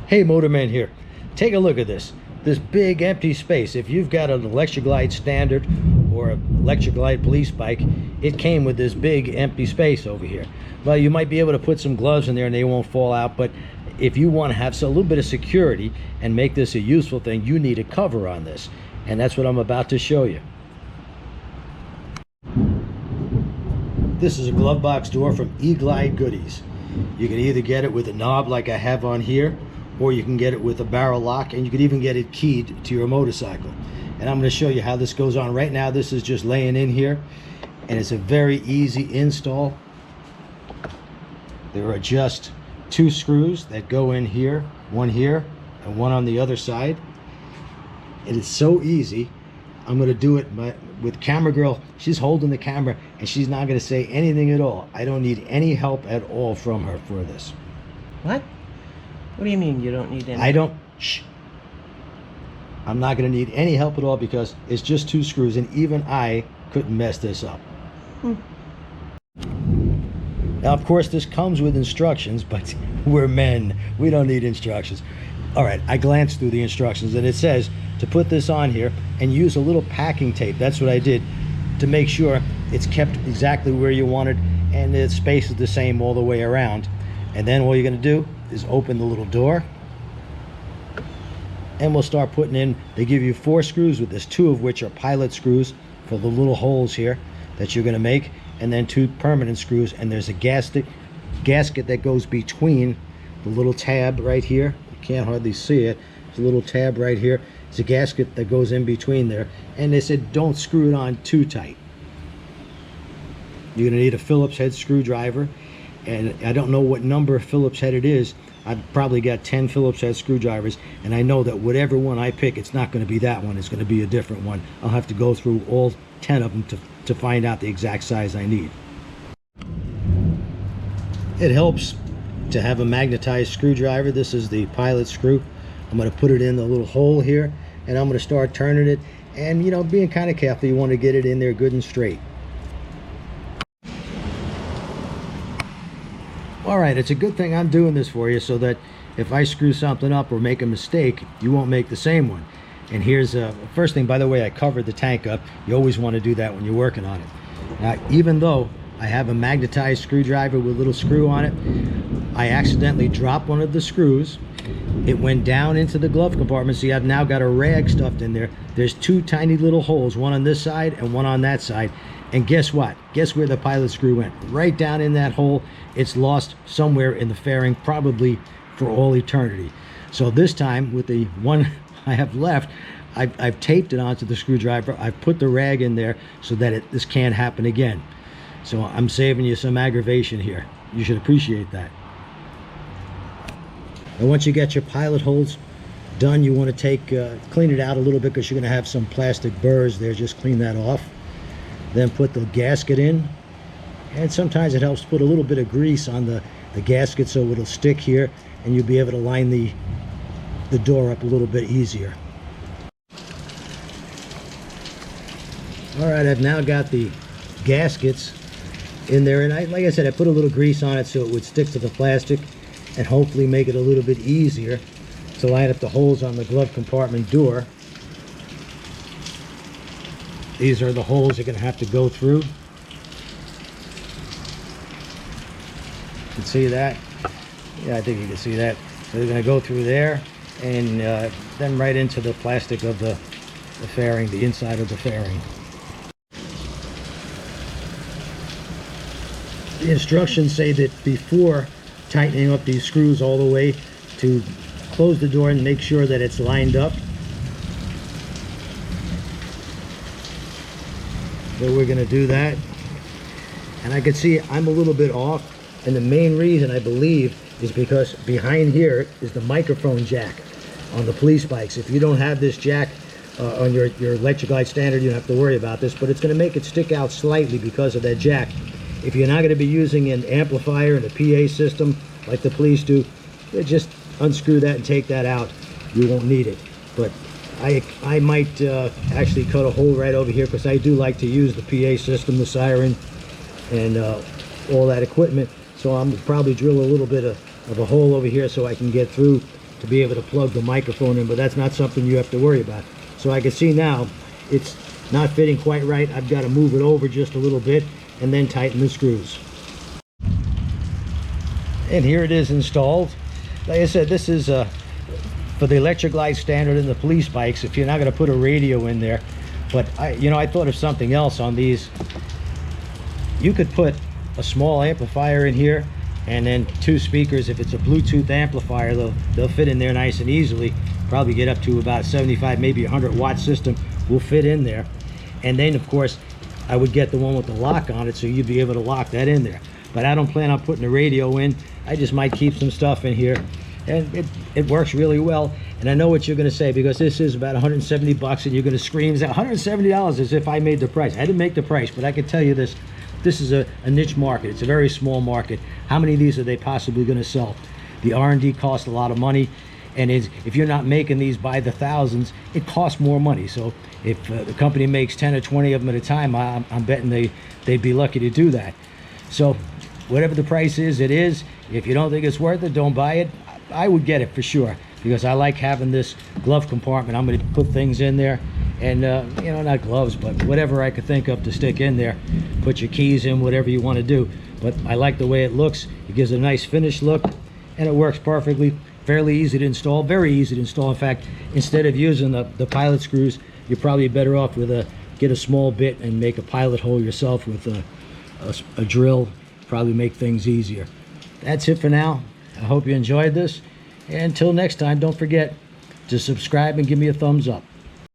Hey, Motorman here. Take a look at this big empty space. If you've got an EGlide Standard or an EGlide police bike, it came with this big empty space over here. Well, you might be able to put some gloves in there and they won't fall out, but if you want to have a little bit of security and make this a useful thing, you need a cover on this, and that's what I'm about to show you. This is a glove box door from EGlide Goodies. You can either get it with a knob like I have on here, or you can get it with a barrel lock, and you can even get it keyed to your motorcycle. And I'm going to show you how this goes on. Right now this is just laying in here, and it's a very easy install. There are just two screws that go in here, one here and one on the other side. It is so easy. I'm going to do it with camera girl. She's holding the camera and she's not going to say anything at all. I don't need any help at all from her for this. What? What do you mean you don't need any? I don't. Shh. I'm not going to need any help at all because it's just two screws, and even I couldn't mess this up. Now, of course, this comes with instructions, but we're men. We don't need instructions. All right, I glanced through the instructions, and it says to put this on here and use a little packing tape. That's what I did to make sure it's kept exactly where you want it, and the space is the same all the way around. And then all you're going to do is open the little door, and we'll start putting in. They give you 4 screws with this, 2 of which are pilot screws for the little holes here that you're going to make, and then 2 permanent screws, and there's a gasket that goes between the little tab right here. You can't hardly see it. There's a little tab right here. It's a gasket that goes in between there, and they said don't screw it on too tight. You're going to need a Phillips head screwdriver, and I don't know what number Phillips head it is. I've probably got 10 Phillips head screwdrivers, and I know that whatever one I pick, it's not going to be that one. It's going to be a different one. I'll have to go through all 10 of them to find out the exact size I need. It helps to have a magnetized screwdriver. This is the pilot screw. I'm going to put it in the little hole here, and I'm going to start turning it, and you know, being kind of careful, you want to get it in there good and straight. All right, it's a good thing I'm doing this for you so that if I screw something up or make a mistake, you won't make the same one. And here's first thing, by the way, I covered the tank up. You always want to do that when you're working on it. Now, even though I have a magnetized screwdriver with a little screw on it, I accidentally dropped one of the screws. It went down into the glove compartment, so I've now got a rag stuffed in there. There's 2 tiny little holes, one on this side and one on that side. And guess what? Guess where the pilot screw went? Right down in that hole. It's lost somewhere in the fairing, probably for all eternity. So this time, with the one I have left, I've taped it onto the screwdriver. I've put the rag in there so that this can't happen again. So I'm saving you some aggravation here. You should appreciate that. And once you get your pilot holes done, you want to clean it out a little bit because you're going to have some plastic burrs there. Just clean that off. Then put the gasket in, and sometimes it helps to put a little bit of grease on the gasket so it'll stick here, and you'll be able to line the door up a little bit easier. All right, I've now got the gaskets in there, and like I said, I put a little grease on it so it would stick to the plastic and hopefully make it a little bit easier to line up the holes on the glove compartment door. These are the holes you're going to have to go through. You can see that? Yeah, I think you can see that. So they're going to go through there, and then right into the plastic of the fairing, the inside of the fairing. The instructions say that before tightening up these screws all the way, to close the door and make sure that it's lined up. So we're going to do that, and I can see I'm a little bit off, and the main reason I believe is because behind here is the microphone jack on the police bikes. If you don't have this jack on your EGlide Standard, you don't have to worry about this, but it's going to make it stick out slightly because of that jack. If you're not going to be using an amplifier and a PA system like the police do, just unscrew that and take that out. You won't need it. But I might actually cut a hole right over here because I do like to use the PA system, the siren, and all that equipment. So I'm probably drill a little bit of a hole over here so I can get through to be able to plug the microphone in, but that's not something you have to worry about. So I can see now it's not fitting quite right. I've got to move it over just a little bit and then tighten the screws. And here it is installed. Like I said, this is for the EGlide Standard and the police bikes, if you're not going to put a radio in there. But I thought of something else on these. You could put a small amplifier in here and then 2 speakers. If it's a Bluetooth amplifier, they'll fit in there nice and easily. Probably get up to about 75, maybe 100 watt system will fit in there. And then of course I would get the one with the lock on it, so you'd be able to lock that in there. But I don't plan on putting a radio in. I just might keep some stuff in here, and it works really well. And I know what you're going to say, because this is about 170 bucks, and you're going to scream, $170 as if I made the price. I didn't make the price, but I can tell you this is a niche market. It's a very small market. How many of these are they possibly going to sell? The R&D costs a lot of money, and if you're not making these by the thousands, it costs more money. So if the company makes 10 or 20 of them at a time, I'm betting they'd be lucky to do that. So whatever the price is, it is. If you don't think it's worth it, don't buy it. I would get it for sure, because I like having this glove compartment. I'm going to put things in there, and not gloves, but whatever I could think of to stick in there. Put your keys in, whatever you want to do. But I like the way it looks. It gives a nice finished look, and it works perfectly. Fairly easy to install, very easy to install. In fact, instead of using the pilot screws, you're probably better off with get a small bit and make a pilot hole yourself with a drill. Probably make things easier. That's it for now. I hope you enjoyed this, and until next time, don't forget to subscribe and give me a thumbs up.